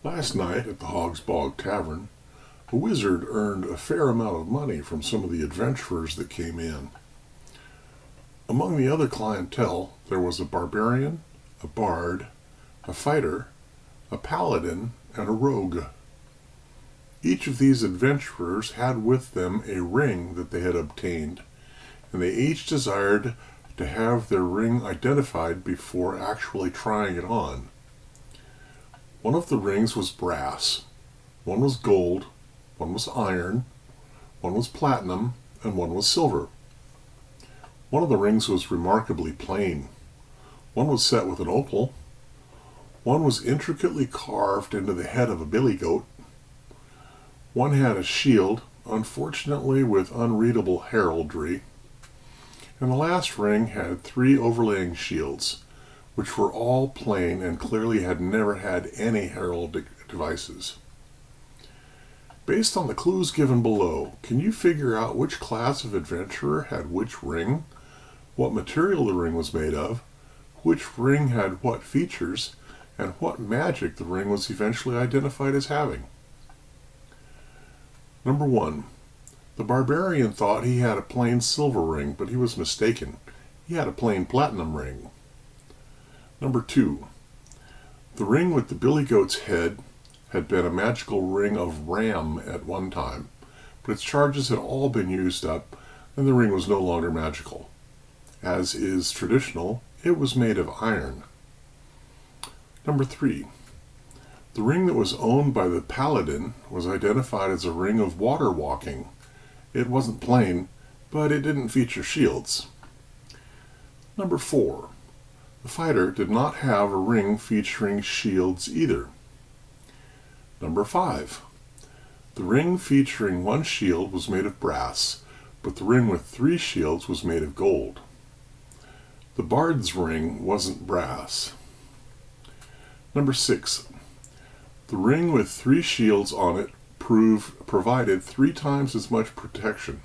Last night at the Hog's Bog Tavern, a wizard earned a fair amount of money from some of the adventurers that came in. Among the other clientele, there was a barbarian, a bard, a fighter, a paladin, and a rogue. Each of these adventurers had with them a ring that they had obtained, and they each desired to have their ring identified before actually trying it on. One of the rings was brass, one was gold, one was iron, one was platinum, and one was silver. One of the rings was remarkably plain. One was set with an opal. One was intricately carved into the head of a billy goat. One had a shield, unfortunately with unreadable heraldry. And the last ring had 3 overlaying shields, which were all plain and clearly had never had any heraldic devices. Based on the clues given below, can you figure out which class of adventurer had which ring, what material the ring was made of, which ring had what features, and what magic the ring was eventually identified as having? Number 1. The barbarian thought he had a plain silver ring, but he was mistaken. He had a plain platinum ring. Number 2. The ring with the billy goat's head had been a magical ring of ram at one time, but its charges had all been used up, and the ring was no longer magical. As is traditional, it was made of iron. Number 3. The ring that was owned by the Paladin was identified as a ring of water walking. It wasn't plain, but it didn't feature shields. Number 4. The fighter did not have a ring featuring shields either. Number 5. The ring featuring 1 shield was made of brass, but the ring with 3 shields was made of gold. The bard's ring wasn't brass. Number 6. The ring with 3 shields on it provided 3 times as much protection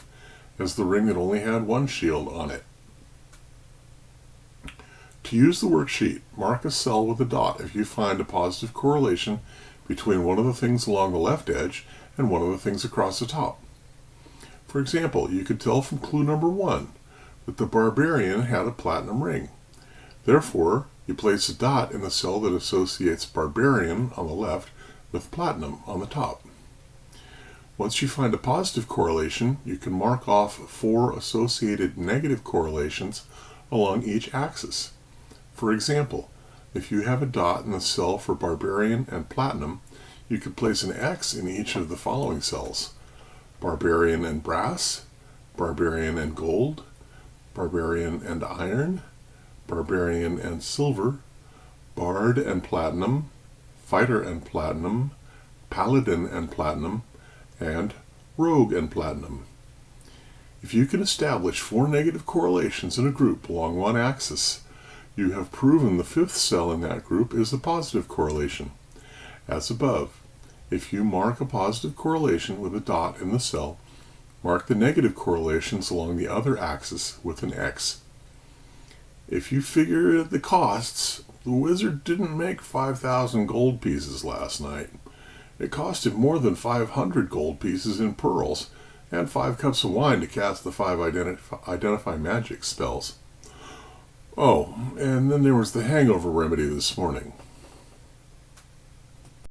as the ring that only had 1 shield on it. To use the worksheet, mark a cell with a dot if you find a positive correlation between one of the things along the left edge and one of the things across the top. For example, you could tell from clue number 1 that the barbarian had a platinum ring. Therefore, you place a dot in the cell that associates barbarian on the left with platinum on the top. Once you find a positive correlation, you can mark off 4 associated negative correlations along each axis. For example, if you have a dot in the cell for barbarian and platinum, you could place an X in each of the following cells: barbarian and brass, barbarian and gold, barbarian and iron, barbarian and silver, bard and platinum, fighter and platinum, paladin and platinum, and rogue and platinum. If you can establish 4 negative correlations in a group along one axis, you have proven the 5th cell in that group is the positive correlation. As above, if you mark a positive correlation with a dot in the cell, mark the negative correlations along the other axis with an X. If you figure the costs, the wizard didn't make 5,000 gold pieces last night. It cost him more than 500 gold pieces in pearls and 5 cups of wine to cast the 5 identify magic spells. Oh, and then there was the hangover remedy this morning.